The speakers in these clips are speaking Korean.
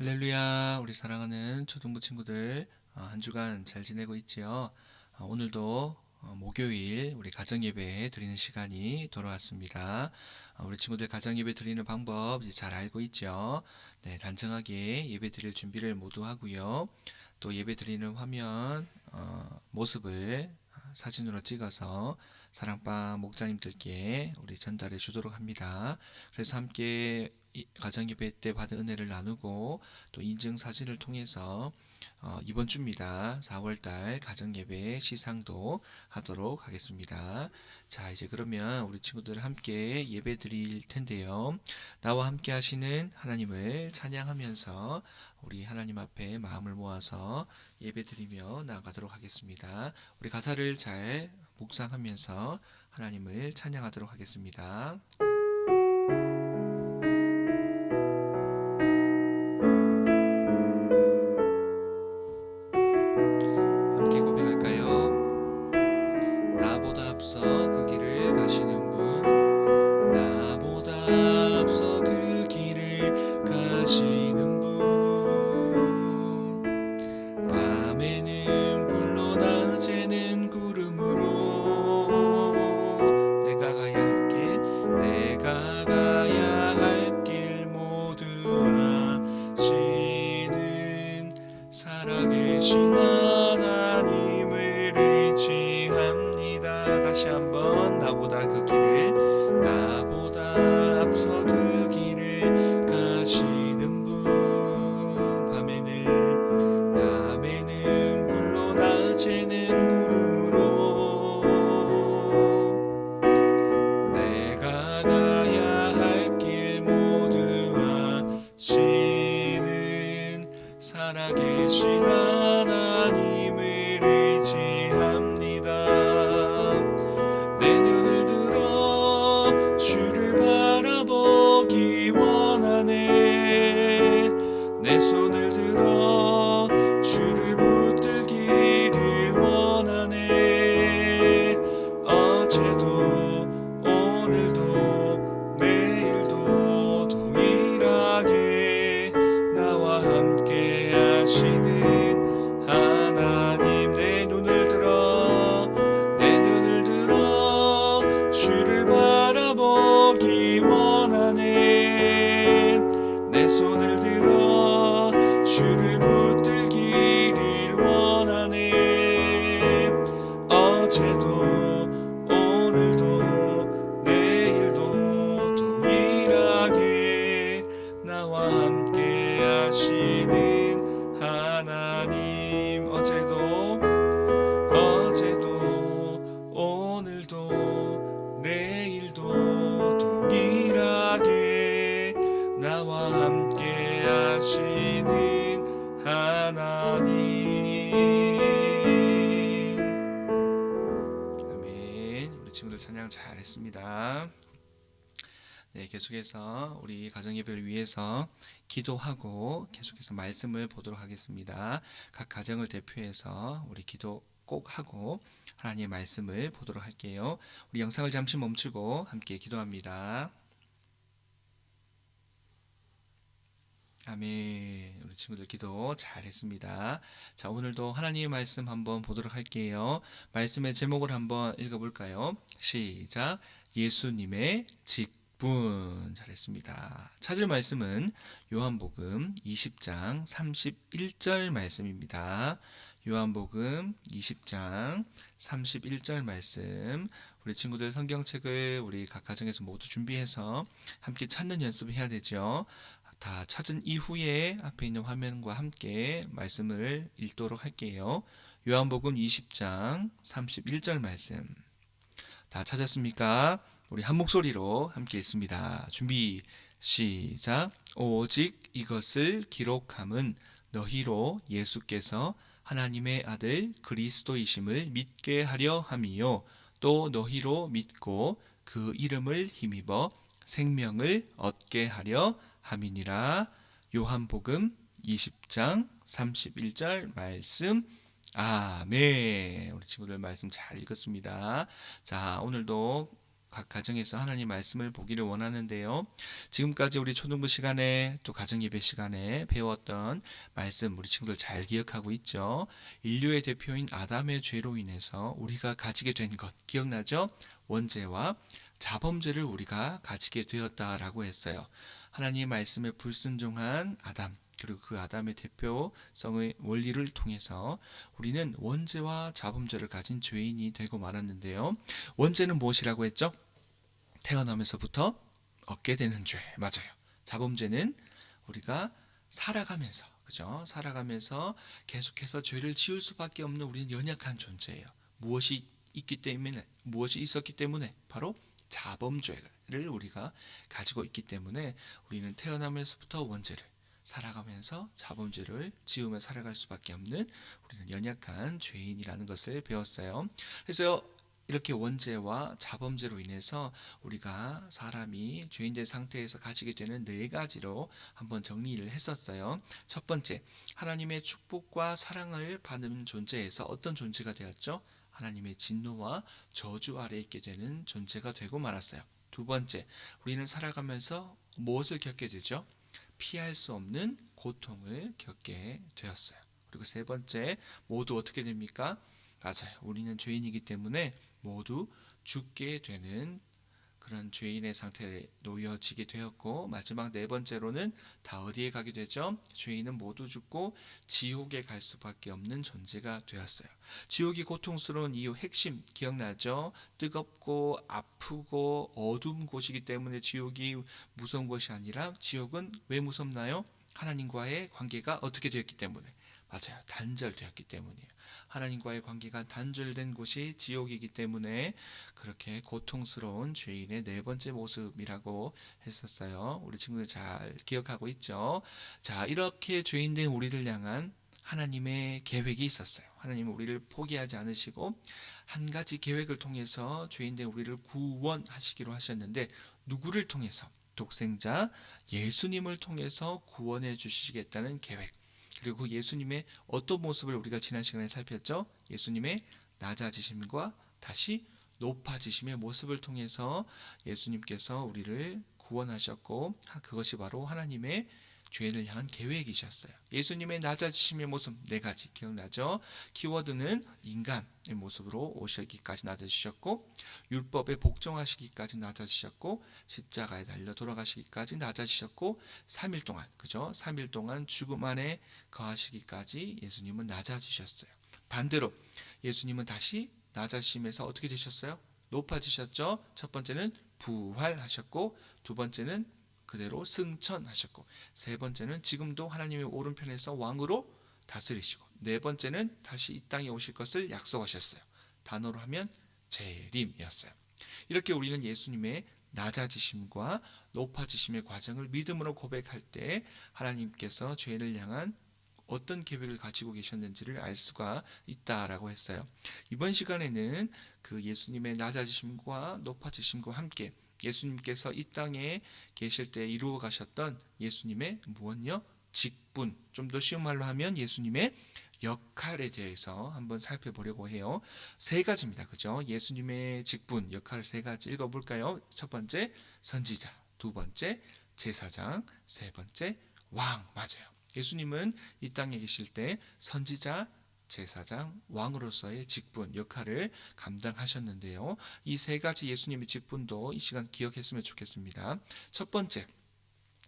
할렐루야, 우리 사랑하는 초등부 친구들, 한 주간 잘 지내고 있지요? 오늘도 목요일 우리 가정예배 드리는 시간이 돌아왔습니다. 우리 친구들 가정예배 드리는 방법 이제 잘 알고 있죠? 네, 단정하게 예배 드릴 준비를 모두 하고요. 또 예배 드리는 화면 모습을 사진으로 찍어서 사랑방 목자님들께 우리 전달해 주도록 합니다. 그래서 함께 가정예배 때 받은 은혜를 나누고 또 인증사진을 통해서 이번 주입니다. 4월달 가정예배 시상도 하도록 하겠습니다. 자, 이제 그러면 우리 친구들 함께 예배 드릴 텐데요. 나와 함께 하시는 하나님을 찬양하면서 우리 하나님 앞에 마음을 모아서 예배 드리며 나아가도록 하겠습니다. 우리 가사를 잘 묵상하면서 하나님을 찬양하도록 하겠습니다. 함께 고백할까요? 나보다 앞서 그 길을 가시는 분, 나보다 앞서 그 길을 가시는 분, 밤에는 불로 낮에는 구름으로 내가 가야 할 길 모두 아시는 살아계신 하나님을 의지합니다. 다시 한번 나보다 앞서 그 길을 가시는 분, 밤에는 불로 낮에는 구름으로 내가 가야 할 길 모두 아시는 살아계신 하나님을 의지합니다. 내 눈을 들어 주를 바라보기 원하네. 내 손을 들어 주를 붙들기를 원하네. 어제도 오늘도 내일도 동일하게 나와 함께 하시는 하나님. 내 눈을 들어 주를 바라보기 원하네. 내 손을 들어 주를 붙들기를 원하네. 어제도 오늘도 내일도 동일하게 나와 함께 하시는 하나님. 어제도 오늘도 내일도 동일하게 나와 함께 하시는 하나님. 아멘. 우리 친구들 찬양 잘했습니다. 네, 계속해서 우리 가정예배를 위해서 기도하고 계속해서 말씀을 보도록 하겠습니다. 각 가정을 대표해서 우리 기도 꼭 하고 하나님의 말씀을 보도록 할게요. 우리 영상을 잠시 멈추고 함께 기도합니다. 아멘. 우리 친구들 기도 잘했습니다. 자, 오늘도 하나님의 말씀 한번 보도록 할게요. 말씀의 제목을 한번 읽어볼까요? 시작. 예수님의 직분. 잘했습니다. 찾을 말씀은 요한복음 20장 31절 말씀입니다. 요한복음 20장 31절 말씀. 우리 친구들 성경책을 우리 각 가정에서 모두 준비해서 함께 찾는 연습을 해야 되죠. 다 찾은 이후에 앞에 있는 화면과 함께 말씀을 읽도록 할게요. 요한복음 20장 31절 말씀. 다 찾았습니까? 우리 한 목소리로 함께 읽습니다. 준비 시작. 오직 이것을 기록함은 너희로 예수께서 하나님의 아들 그리스도이심을 믿게 하려 함이요 또 너희로 믿고 그 이름을 힘입어 생명을 얻게 하려 함이니라. 요한복음 20장 31절 말씀. 아멘. 우리 친구들 말씀 잘 읽었습니다. 자, 오늘도 각 가정에서 하나님 말씀을 보기를 원하는데요. 지금까지 우리 초등부 시간에 또 가정예배 시간에 배웠던 말씀 우리 친구들 잘 기억하고 있죠? 인류의 대표인 아담의 죄로 인해서 우리가 가지게 된 것 기억나죠? 원죄와 자범죄를 우리가 가지게 되었다라고 했어요. 하나님의 말씀에 불순종한 아담, 그리고 그 아담의 대표성의 원리를 통해서 우리는 원죄와 자범죄를 가진 죄인이 되고 말았는데요. 원죄는 무엇이라고 했죠? 태어나면서부터 얻게 되는 죄. 맞아요. 자범죄는 우리가 살아가면서, 그죠? 살아가면서 계속해서 죄를 지을 수밖에 없는 우리는 연약한 존재예요. 무엇이 있었기 때문에 바로 자범죄를 우리가 가지고 있기 때문에 우리는 태어나면서부터 원죄를 살아가면서 자범죄를 지으며 살아갈 수밖에 없는 우리는 연약한 죄인이라는 것을 배웠어요. 그래서 이렇게 원죄와 자범죄로 인해서 우리가 사람이 죄인된 상태에서 가지게 되는 네 가지로 한번 정리를 했었어요. 첫 번째, 하나님의 축복과 사랑을 받는 존재에서 어떤 존재가 되었죠? 하나님의 진노와 저주 아래 있게 되는 존재가 되고 말았어요. 두 번째, 우리는 살아가면서 무엇을 겪게 되죠? 피할 수 없는 고통을 겪게 되었어요. 그리고 세 번째, 모두 어떻게 됩니까? 맞아요. 우리는 죄인이기 때문에 모두 죽게 되는 그런 죄인의 상태에 놓여지게 되었고, 마지막 네 번째로는 다 어디에 가게 되죠? 죄인은 모두 죽고 지옥에 갈 수밖에 없는 존재가 되었어요. 지옥이 고통스러운 이유 핵심 기억나죠? 뜨겁고 아프고 어두운 곳이기 때문에 지옥이 무서운 것이 아니라, 지옥은 왜 무섭나요? 하나님과의 관계가 어떻게 되었기 때문에. 맞아요. 단절되었기 때문이에요. 하나님과의 관계가 단절된 곳이 지옥이기 때문에 그렇게 고통스러운 죄인의 네 번째 모습이라고 했었어요. 우리 친구들 잘 기억하고 있죠? 자, 이렇게 죄인된 우리를 향한 하나님의 계획이 있었어요. 하나님은 우리를 포기하지 않으시고 한 가지 계획을 통해서 죄인된 우리를 구원하시기로 하셨는데, 누구를 통해서? 독생자 예수님을 통해서 구원해 주시겠다는 계획. 그리고 예수님의 어떤 모습을 우리가 지난 시간에 살폈죠? 예수님의 낮아지심과 다시 높아지심의 모습을 통해서 예수님께서 우리를 구원하셨고, 그것이 바로 하나님의 죄인을 향한 계획이셨어요. 예수님의 낮아지심의 모습 네 가지 기억나죠? 키워드는 인간의 모습으로 오시기까지 낮아지셨고, 율법에 복종하시기까지 낮아지셨고, 십자가에 달려 돌아가시기까지 낮아지셨고, 3일 동안, 그죠? 3일 동안 죽음 안에 거하시기까지 예수님은 낮아지셨어요. 반대로 예수님은 다시 낮아지심에서 어떻게 되셨어요? 높아지셨죠? 첫 번째는 부활하셨고, 두 번째는 그대로 승천하셨고, 세 번째는 지금도 하나님의 오른편에서 왕으로 다스리시고, 네 번째는 다시 이 땅에 오실 것을 약속하셨어요. 단어로 하면 재림이었어요. 이렇게 우리는 예수님의 낮아지심과 높아지심의 과정을 믿음으로 고백할 때 하나님께서 죄인을 향한 어떤 계획을 가지고 계셨는지를 알 수가 있다라고 했어요. 이번 시간에는 그 예수님의 낮아지심과 높아지심과 함께 예수님께서 이 땅에 계실 때 이루어 가셨던 예수님의 무엇요? 직분, 좀 더 쉬운 말로 하면 예수님의 역할에 대해서 한번 살펴보려고 해요. 세 가지입니다. 그죠? 예수님의 직분, 역할 세 가지 읽어볼까요? 첫 번째, 선지자. 두 번째, 제사장. 세 번째, 왕. 맞아요. 예수님은 이 땅에 계실 때 선지자, 제사장, 왕으로서의 직분, 역할을 감당하셨는데요. 이 세 가지 예수님의 직분도 이 시간 기억했으면 좋겠습니다. 첫 번째,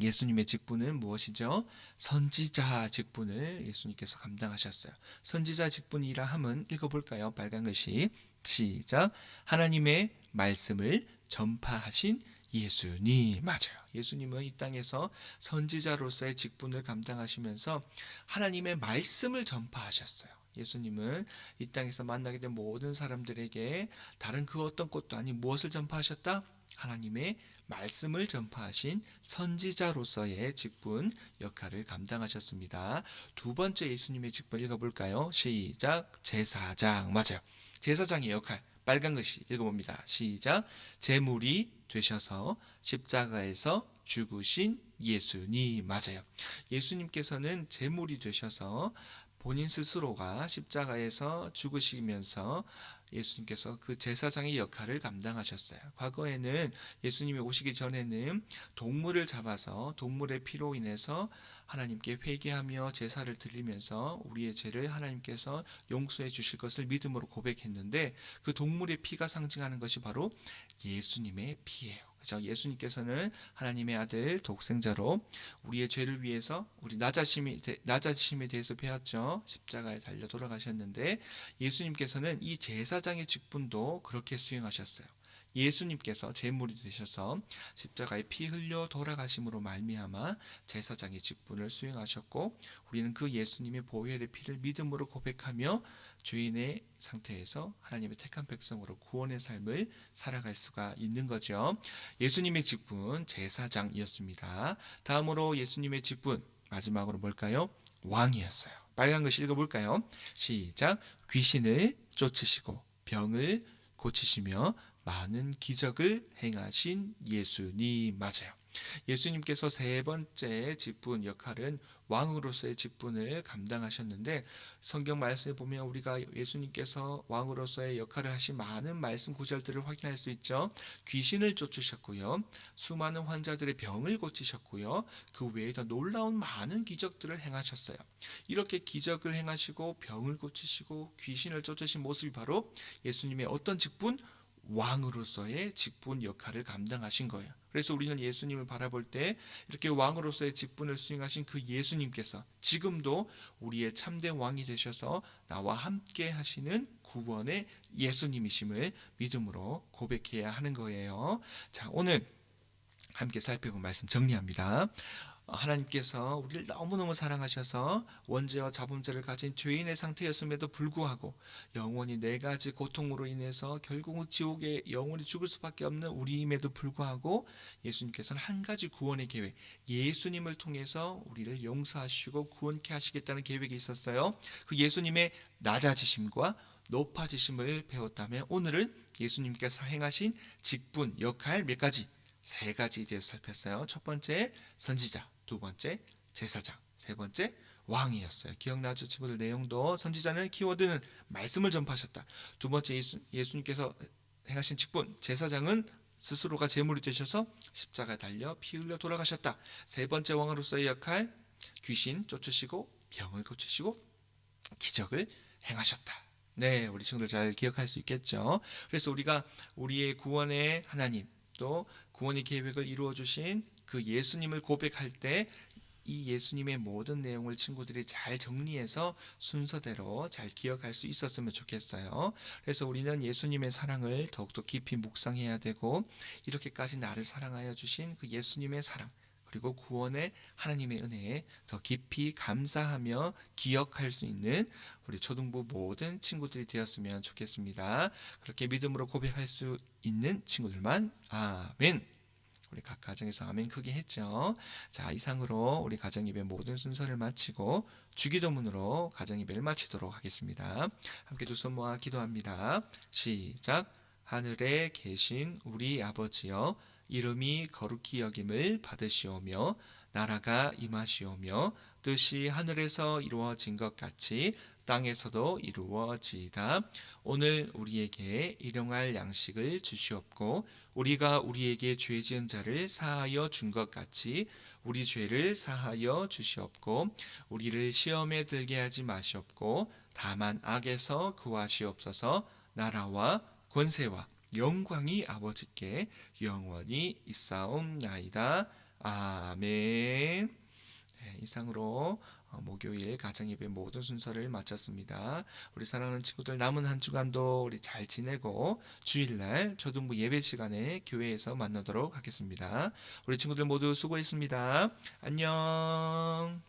예수님의 직분은 무엇이죠? 선지자 직분을 예수님께서 감당하셨어요. 선지자 직분이라 함은 읽어볼까요? 빨간 글씨 시작. 하나님의 말씀을 전파하신 예수님. 맞아요. 예수님은 이 땅에서 선지자로서의 직분을 감당하시면서 하나님의 말씀을 전파하셨어요. 예수님은 이 땅에서 만나게 된 모든 사람들에게 다른 그 어떤 것도 아닌 무엇을 전파하셨다? 하나님의 말씀을 전파하신 선지자로서의 직분, 역할을 감당하셨습니다. 두 번째 예수님의 직분 읽어볼까요? 시작. 제사장. 맞아요. 제사장의 역할, 빨간 글씨 읽어봅니다. 시작. 제물이 되셔서 십자가에서 죽으신 예수님. 맞아요. 예수님께서는 제물이 되셔서 본인 스스로가 십자가에서 죽으시면서 예수님께서 그 제사장의 역할을 감당하셨어요. 과거에는 예수님이 오시기 전에는 동물을 잡아서 동물의 피로 인해서 하나님께 회개하며 제사를 드리면서 우리의 죄를 하나님께서 용서해 주실 것을 믿음으로 고백했는데, 그 동물의 피가 상징하는 것이 바로 예수님의 피예요. 그죠? 예수님께서는 하나님의 아들 독생자로 우리의 죄를 위해서 우리 나 자신에 대해서 배웠죠. 십자가에 달려 돌아가셨는데, 예수님께서는 이 제사장의 직분도 그렇게 수행하셨어요. 예수님께서 제물이 되셔서 십자가에 피 흘려 돌아가심으로 말미암아 제사장의 직분을 수행하셨고, 우리는 그 예수님의 보혈의 피를 믿음으로 고백하며 죄인의 상태에서 하나님의 택한 백성으로 구원의 삶을 살아갈 수가 있는 거죠. 예수님의 직분 제사장이었습니다. 다음으로 예수님의 직분 마지막으로 뭘까요? 왕이었어요. 빨간 글씨 읽어볼까요? 시작. 귀신을 쫓으시고 병을 고치시며 많은 기적을 행하신 예수님. 맞아요. 예수님께서 세 번째 직분 역할은 왕으로서의 직분을 감당하셨는데, 성경 말씀에 보면 우리가 예수님께서 왕으로서의 역할을 하신 많은 말씀 구절들을 확인할 수 있죠. 귀신을 쫓으셨고요, 수많은 환자들의 병을 고치셨고요, 그 외에 더 놀라운 많은 기적들을 행하셨어요. 이렇게 기적을 행하시고 병을 고치시고 귀신을 쫓으신 모습이 바로 예수님의 어떤 직분? 왕으로서의 직분 역할을 감당하신 거예요. 그래서 우리는 예수님을 바라볼 때 이렇게 왕으로서의 직분을 수행하신 그 예수님께서 지금도 우리의 참된 왕이 되셔서 나와 함께 하시는 구원의 예수님이심을 믿음으로 고백해야 하는 거예요. 자, 오늘 함께 살펴본 말씀 정리합니다. 하나님께서 우리를 너무너무 사랑하셔서 원죄와 자범죄를 가진 죄인의 상태였음에도 불구하고 영원히 네 가지 고통으로 인해서 결국은 지옥에 영원히 죽을 수밖에 없는 우리임에도 불구하고 예수님께서는 한 가지 구원의 계획, 예수님을 통해서 우리를 용서하시고 구원케 하시겠다는 계획이 있었어요. 그 예수님의 낮아지심과 높아지심을 배웠다면, 오늘은 예수님께서 행하신 직분, 역할 몇 가지? 세 가지에 대해서 살폈어요. 첫 번째 선지자, 두 번째 제사장, 세 번째 왕이었어요. 기억나죠 친구들? 내용도 선지자는 키워드는 말씀을 전파하셨다. 두 번째 예수님께서 행하신 직분, 제사장은 스스로가 제물이 되셔서 십자가에 달려 피 흘려 돌아가셨다. 세 번째 왕으로서의 역할, 귀신 쫓으시고 병을 고치시고 기적을 행하셨다. 네, 우리 친구들 잘 기억할 수 있겠죠? 그래서 우리가 우리의 구원의 하나님, 또 구원의 계획을 이루어 주신 그 예수님을 고백할 때 이 예수님의 모든 내용을 친구들이 잘 정리해서 순서대로 잘 기억할 수 있었으면 좋겠어요. 그래서 우리는 예수님의 사랑을 더욱더 깊이 묵상해야 되고, 이렇게까지 나를 사랑하여 주신 그 예수님의 사랑, 그리고 구원의 하나님의 은혜에 더 깊이 감사하며 기억할 수 있는 우리 초등부 모든 친구들이 되었으면 좋겠습니다. 그렇게 믿음으로 고백할 수 있는 친구들만 아멘. 우리 각 가정에서 아멘 크게 했죠. 자, 이상으로 우리 가정예배 모든 순서를 마치고 주기도문으로 가정예배를 마치도록 하겠습니다. 함께 두 손 모아 기도합니다. 시작. 하늘에 계신 우리 아버지여, 이름이 거룩히 여김을 받으시오며 나라가 임하시오며 뜻이 하늘에서 이루어진 것 같이 땅에서도 이루어지이다. 오늘 우리에게 일용할 양식을 주시옵고 우리가 우리에게 죄 지은 자를 사하여 준 것 같이 우리 죄를 사하여 주시옵고 우리를 시험에 들게 하지 마시옵고 다만 악에서 구하시옵소서. 나라와 권세와 영광이 아버지께 영원히 있사옵나이다. 아멘. 네, 이상으로 목요일 가정예배 모든 순서를 마쳤습니다. 우리 사랑하는 친구들, 남은 한 주간도 우리 잘 지내고 주일날 초등부 예배 시간에 교회에서 만나도록 하겠습니다. 우리 친구들 모두 수고했습니다. 안녕.